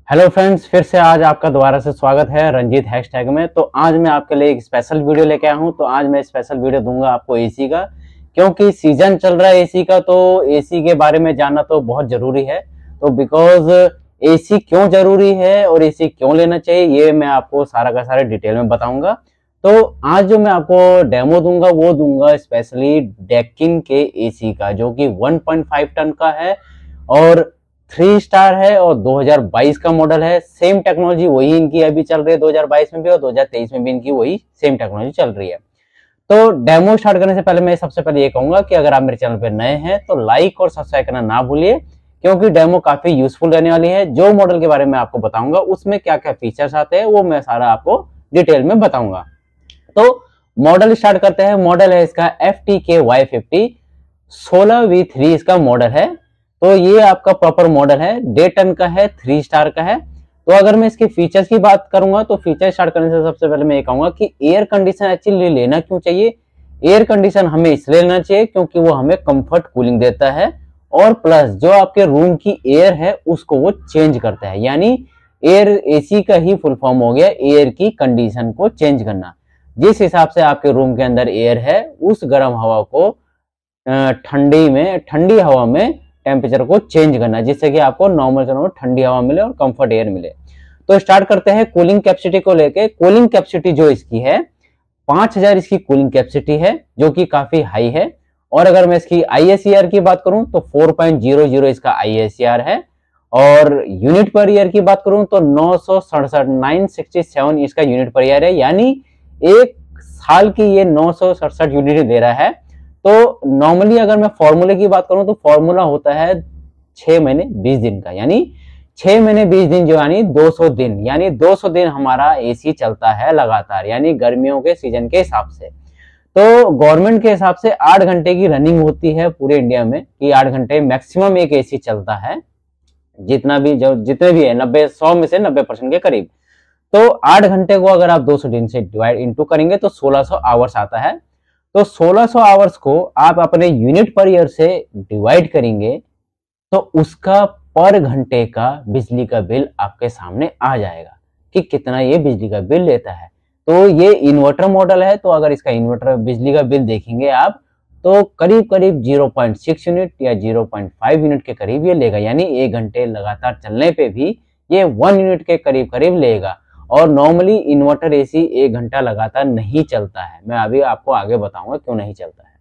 Hello friends, फिर से आज आपका दोबारा से स्वागत है रंजीत हैशटैग में। तो आज मैं आपके लिए एक स्पेशल वीडियो लेके आया हूं। तो आज मैं स्पेशल वीडियो दूंगा आपको एसी का, क्योंकि सीजन चल रहा है एसी का, तो एसी के बारे में जानना तो बहुत जरूरी है। तो बिकॉज एसी क्यों जरूरी है और एसी क्यों लेना चाहिए, ये मैं आपको सारा का सारा डिटेल में बताऊंगा। तो आज जो मैं आपको डेमो दूंगा वो दूंगा स्पेशली डेकिन के एसी का, जो कि 1.5 टन का है और 3 स्टार है और 2022 का मॉडल है। सेम टेक्नोलॉजी वही इनकी अभी चल रही है 2022 में भी, और 2023 में भी इनकी वही सेम टेक्नोलॉजी चल रही है। तो डेमो स्टार्ट करने से पहले मैं सबसे पहले ये कहूंगा कि अगर आप मेरे चैनल पर नए हैं तो लाइक और सब्सक्राइब करना ना भूलिए, क्योंकि डेमो काफी यूजफुल रहने वाली है। जो मॉडल के बारे में आपको बताऊंगा उसमें क्या क्या फीचर्स आते हैं वो मैं सारा आपको डिटेल में बताऊंगा। तो मॉडल स्टार्ट करते हैं। मॉडल है इसका FTK Y50 16V3 इसका मॉडल है। तो ये आपका प्रॉपर मॉडल है, 1.5 टन का है, 3 स्टार का है। तो अगर मैं इसके फीचर्स की बात करूंगा तो फीचर स्टार्ट करने से सबसे पहले मैं ये कहूंगा कि एयर कंडीशन एक्चुअली लेना क्यों चाहिए। एयर कंडीशन हमें इसलिए लेना चाहिए क्योंकि वो हमें कंफर्ट कूलिंग देता है, और प्लस जो आपके रूम की एयर है उसको वो चेंज करता है। यानी एयर, एसी का ही फुल फॉर्म हो गया एयर की कंडीशन को चेंज करना। जिस हिसाब से आपके रूम के अंदर एयर है उस गर्म हवा को ठंडी हवा में टेम्परेचर को चेंज करना, जिससे कि आपको नॉर्मल ठंडी हवा मिले और कंफर्ट एयर मिले। तो स्टार्ट करते हैं कूलिंग कैपेसिटी को लेके। कूलिंग कैपेसिटी जो इसकी है 5000 इसकी कूलिंग कैपेसिटी है, जो कि काफी हाई है। और अगर मैं इसकी ISCR की बात करूं तो 4.00 इसका ISCR है, और यूनिट पर ईयर की बात करूं तो 967 इसका यूनिट पर ईयर है। यानी एक साल की ये 967 यूनिट दे रहा है। तो नॉर्मली अगर मैं फॉर्मूले की बात करूं तो फॉर्मूला होता है 6 महीने 20 दिन का, यानी 6 महीने 20 दिन जो यानी 200 दिन, यानी 200 दिन हमारा एसी चलता है लगातार, यानी गर्मियों के सीजन के हिसाब से। तो गवर्नमेंट के हिसाब से 8 घंटे की रनिंग होती है पूरे इंडिया में, कि 8 घंटे मैक्सिमम एक एसी चलता है, जितने भी है 100 में से 90% के करीब। तो 8 घंटे को अगर आप 200 दिन से डिवाइड इंटू करेंगे तो 1600 आवर्स आता है। तो 1600 आवर्स को आप अपने यूनिट पर ईयर से डिवाइड करेंगे तो उसका पर घंटे का बिजली का बिल आपके सामने आ जाएगा कि कितना ये बिजली का बिल लेता है। तो ये इन्वर्टर मॉडल है, तो अगर इसका इन्वर्टर बिजली का बिल देखेंगे आप तो करीब करीब 0.6 यूनिट या 0.5 यूनिट के करीब ये लेगा। यानी 1 घंटे लगातार चलने पे भी ये 1 यूनिट के करीब करीब लेगा। और नॉर्मली इन्वर्टर एसी 1 घंटा लगातार नहीं चलता है, मैं अभी आपको आगे बताऊंगा क्यों नहीं चलता है।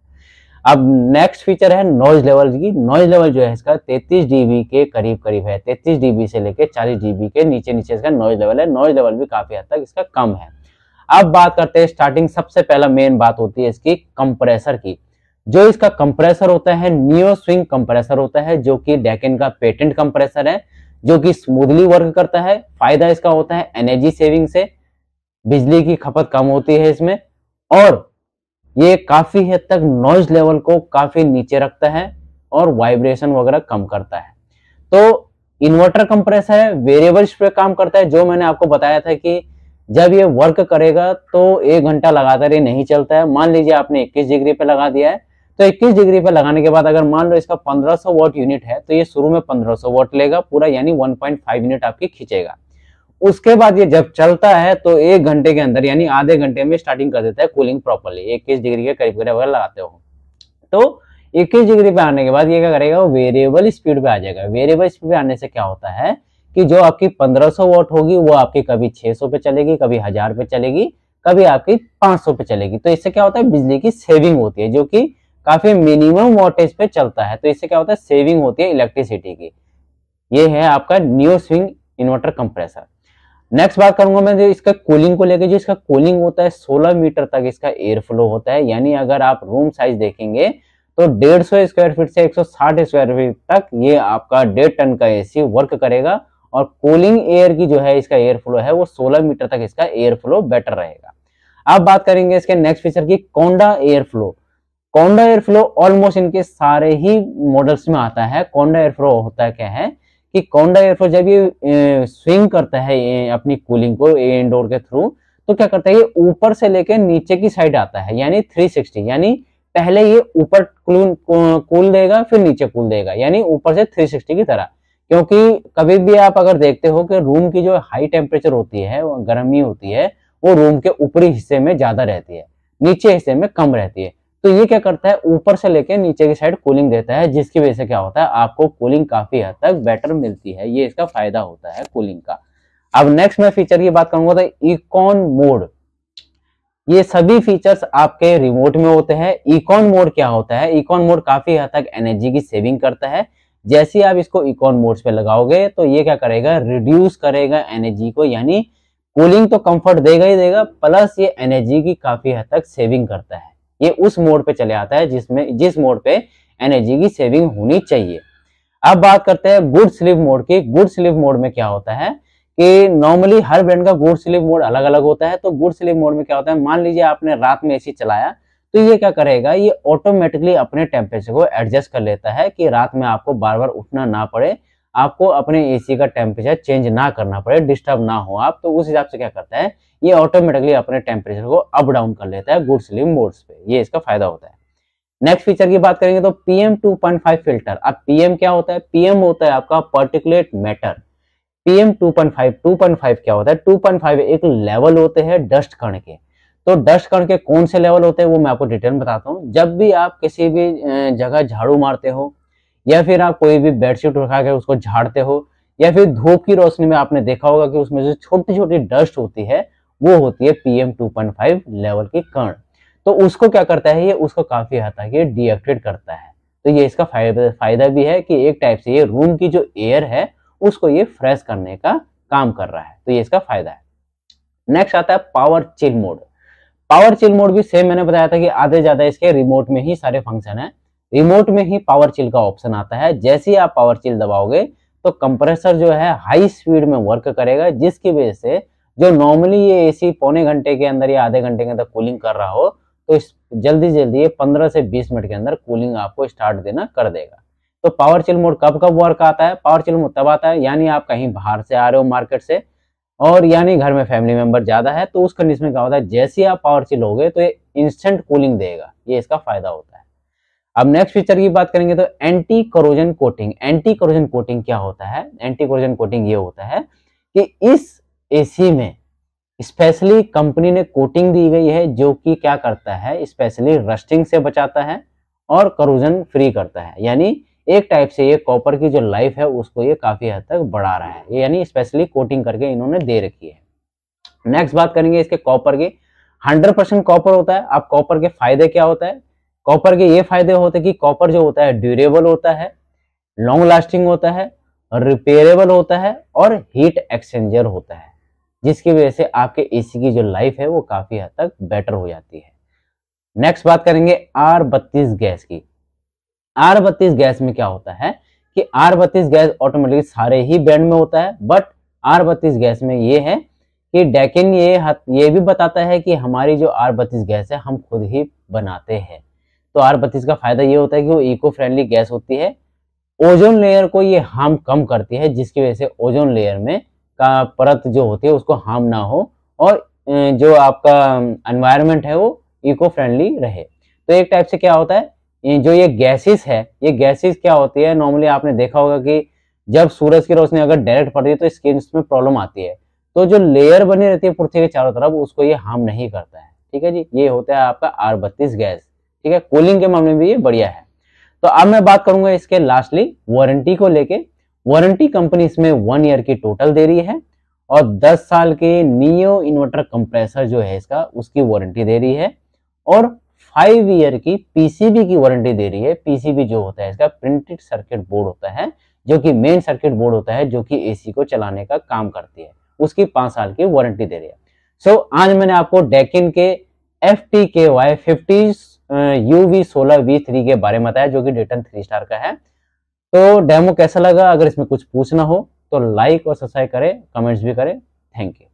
अब नेक्स्ट फीचर है नॉइज लेवल की। नॉइज लेवल जो है इसका 33 dB के करीब करीब है, 33 dB से लेके 40 dB के नीचे नीचे इसका नॉइज लेवल है। नॉइज लेवल भी काफी हद तक इसका कम है। अब बात करते हैं स्टार्टिंग, सबसे पहला मेन बात होती है इसकी कंप्रेसर की। जो इसका कंप्रेसर होता है नियो स्विंग कंप्रेसर होता है, जो कि डेकिन का पेटेंट कंप्रेसर है, जो कि स्मूथली वर्क करता है। फायदा इसका होता है एनर्जी सेविंग से, बिजली की खपत कम होती है इसमें, और ये काफी हद तक नॉइज लेवल को काफी नीचे रखता है और वाइब्रेशन वगैरह कम करता है। तो इन्वर्टर कंप्रेसर है, वेरिएबल पे काम करता है। जो मैंने आपको बताया था कि जब ये वर्क करेगा तो 1 घंटा लगातार ये नहीं चलता है। मान लीजिए आपने 21 डिग्री पे लगा दिया है, तो 21 डिग्री पे लगाने के बाद अगर मान लो इसका 1500 वॉट यूनिट है तो ये शुरू में 1500 वॉट लेगा पूरा, यानी 1.5 यूनिट आपकी खींचेगा। उसके बाद ये जब चलता है तो 1 घंटे के अंदर यानी आधे घंटे में स्टार्टिंग कर देता है कूलिंग प्रॉपरली। 21 डिग्री के करीब करीब अगर लगाते हो तो 21 डिग्री पे आने के बाद ये क्या करेगा, वो वेरिएबल स्पीड पे आ जाएगा। वेरिएबल स्पीड पे आने से क्या होता है कि जो आपकी 1500 वॉट होगी वो आपकी कभी 600 पे चलेगी, कभी 1000 पे चलेगी, कभी आपकी 500 पे चलेगी। तो इससे क्या होता है, बिजली की सेविंग होती है, जो कि काफी मिनिमम वोल्टेज पे चलता है। तो इससे क्या होता है, सेविंग होती है इलेक्ट्रिसिटी की। ये है आपका neo swing inverter compressor. Next बात करूंगा मैं जो इसका कूलिंग को लेकर। जो इसका कूलिंग होता है 16 मीटर तक इसका एयर फ्लो होता है। यानी अगर आप रूम साइज देखेंगे तो 150 स्क्वायर फीट से 160 स्क्वायर फीट तक ये आपका 1.5 टन का एसी वर्क करेगा। और कूलिंग एयर की जो है इसका एयर फ्लो है वो 16 मीटर तक इसका एयर फ्लो बेटर रहेगा। अब बात करेंगे इसके नेक्स्ट फीचर की, कोंडा एयर फ्लो। कोंडा एयर फ्लो ऑलमोस्ट इनके सारे ही मॉडल्स में आता है। कोंडा एयर फ्लो होता है क्या है कि कोंडा एयर फ्लो जब ये स्विंग करता है अपनी कूलिंग को इंडोर के थ्रू, तो क्या करता है ये ऊपर से लेकर नीचे की साइड आता है, यानी 360। यानी पहले ये ऊपर कूल देगा फिर नीचे कूल देगा, यानी ऊपर से 360 की तरह। क्योंकि कभी भी आप अगर देखते हो कि रूम की जो हाई टेम्परेचर होती है, गर्मी होती है, वो रूम के ऊपरी हिस्से में ज्यादा रहती है, नीचे हिस्से में कम रहती है। तो ये क्या करता है, ऊपर से लेके नीचे की साइड कूलिंग देता है, जिसकी वजह से क्या होता है, आपको कूलिंग काफी हद तक बेटर मिलती है। ये इसका फायदा होता है कूलिंग का। अब नेक्स्ट मैं फीचर की बात करूंगा तो इकॉन मोड। ये सभी फीचर्स आपके रिमोट में होते हैं। इकॉन मोड क्या होता है, इकॉन मोड काफी हद तक एनर्जी की सेविंग करता है। जैसे आप इसको इकॉन मोड्स पे लगाओगे तो ये क्या करेगा, रिड्यूस करेगा एनर्जी को, यानी कूलिंग तो कंफर्ट देगा ही देगा, प्लस ये एनर्जी की काफी हद तक सेविंग करता है। ये उस मोड पे चले आता है जिस मोड पे एनर्जी की सेविंग होनी चाहिए। अब बात करते हैं गुड स्लीप मोड की। गुड स्लीप मोड में क्या होता है कि नॉर्मली हर ब्रांड का गुड स्लीप मोड अलग अलग होता है। तो गुड स्लीप मोड में क्या होता है, मान लीजिए आपने रात में एसी चलाया, तो ये क्या करेगा, ये ऑटोमेटिकली अपने टेम्परेचर को एडजस्ट कर लेता है कि रात में आपको बार बार उठना ना पड़े, आपको अपने एसी का टेम्परेचर चेंज ना करना पड़े, डिस्टर्ब ना हो आप। तो उस हिसाब से क्या करता है, ये ऑटोमेटिकली अपने टेम्परेचर को अप डाउन कर लेता है गुड स्लीप मोड्स पे। ये इसका फायदा होता है। नेक्स्ट फीचर की बात करेंगे तो PM 2.5 फिल्टर। अब PM क्या होता है, PM होता है आपका पार्टिकुलेट मैटर। PM 2.5 क्या होता है, 2.5 एक लेवल होते हैं डस्ट कण के। तो डस्ट कण के कौन से लेवल होते हैं वो मैं आपको डिटेल में बताता हूँ। जब भी आप किसी भी जगह झाड़ू मारते हो, या फिर आप कोई भी बेडशीट उठा के उसको झाड़ते हो, या फिर धूप की रोशनी में आपने देखा होगा कि उसमें जो छोटी छोटी डस्ट होती है वो होती है PM 2.5 लेवल की कण। तो उसको क्या करता है, ये उसको काफी हद तक ये डीएक्टिवेट करता है। तो ये इसका फायदा भी है कि एक टाइप से ये रूम की जो एयर है उसको ये फ्रेश करने का काम कर रहा है। तो ये इसका फायदा है। नेक्स्ट आता है power chill mode. Power chill mode भी सेम मैंने बताया था कि आधे ज्यादा इसके रिमोट में ही सारे फंक्शन है। रिमोट में ही पावर चिल का ऑप्शन आता है। जैसे ही आप पावर चिल दबाओगे तो कंप्रेसर जो है हाई स्पीड में वर्क करेगा, जिसकी वजह से जो नॉर्मली ये एसी पौने घंटे के अंदर या आधे घंटे के अंदर कूलिंग कर रहा हो, तो जल्दी जल्दी ये 15 से 20 मिनट के अंदर कूलिंग आपको स्टार्ट देना कर देगा। तो पावर चिल मोड कब कब वर्क आता है, पावर चिल मोड तब आता है यानी आप कहीं बाहर से आ रहे हो मार्केट से, और यानी घर में फैमिली मेंबर ज्यादा है, तो उस कंडीशन में क्या होता है, जैसे ही आप पावर चिल होगे तो ये इंस्टेंट कूलिंग देगा। ये इसका फायदा होता है। अब नेक्स्ट फीचर की बात करेंगे तो anti corrosion coating. Anti corrosion coating क्या होता है, एंटी कोरोजन कोटिंग ये होता है कि इस एसी में स्पेशली कंपनी ने कोटिंग दी गई है जो कि क्या करता है, स्पेशली रस्टिंग से बचाता है और करोजन फ्री करता है। यानी एक टाइप से ये कॉपर की जो लाइफ है उसको ये काफी हद तक बढ़ा रहा है, यानी स्पेशली कोटिंग करके इन्होंने दे रखी है। नेक्स्ट बात करेंगे इसके कॉपर की। 100% कॉपर होता है। अब कॉपर के फायदे क्या होता है, कॉपर के ये फायदे होते हैं कि कॉपर जो होता है ड्यूरेबल होता है, लॉन्ग लास्टिंग होता है, रिपेयरेबल होता है और हीट एक्सचेंजर होता है, जिसकी वजह से आपके एसी की जो लाइफ है वो काफी हद तक बेटर हो जाती है। नेक्स्ट बात करेंगे R32 गैस की। R32 गैस में क्या होता है कि R32 गैस ऑटोमेटिकली सारे ही ब्रांड में होता है, बट R32 गैस में ये है कि डेकिन ये भी बताता है कि हमारी जो R32 गैस है हम खुद ही बनाते हैं। तो R32 का फायदा ये होता है कि वो इको फ्रेंडली गैस होती है, ओजोन लेयर को ये हार्म कम करती है, जिसकी वजह से ओजोन लेयर में का परत जो होती है उसको हार्म ना हो और जो आपका एनवायरनमेंट है वो इको फ्रेंडली रहे। तो एक टाइप से क्या होता है, जो ये गैसेस है, ये गैसेस क्या होती है, नॉर्मली आपने देखा होगा कि जब सूरज की रोशनी अगर डायरेक्ट पड़ती है तो स्किन में प्रॉब्लम आती है, तो जो लेयर बनी रहती है पृथ्वी के चारों तरफ उसको ये हार्म नहीं करता है। ठीक है जी, ये होता है आपका R32 गैस। ठीक है, कूलिंग के मामले में भी ये बढ़िया है। तो अब मैं बात करूंगा इसके लास्टली वारंटी को लेके। वारंटी कंपनी इसमें 1 ईयर की टोटल दे रही है और 10 साल के नियो इन्वर्टर कंप्रेसर जो है इसका उसकी वारंटी दे रही है, और 5 ईयर की पीसीबी की वारंटी दे रही है। पीसीबी जो होता है इसका प्रिंटेड सर्किट बोर्ड होता है, जो कि मेन सर्किट बोर्ड होता है जो कि एसी को चलाने का काम करती है, उसकी 5 साल की वारंटी दे रही है। सो आज मैंने आपको डेकिन के FTKY 50 UV16V3 के बारे में बताया, जो कि डेटन 3 स्टार का है। तो डेमो कैसा लगा, अगर इसमें कुछ पूछना हो तो लाइक और सब्सक्राइब करें, कमेंट्स भी करें। Thank you.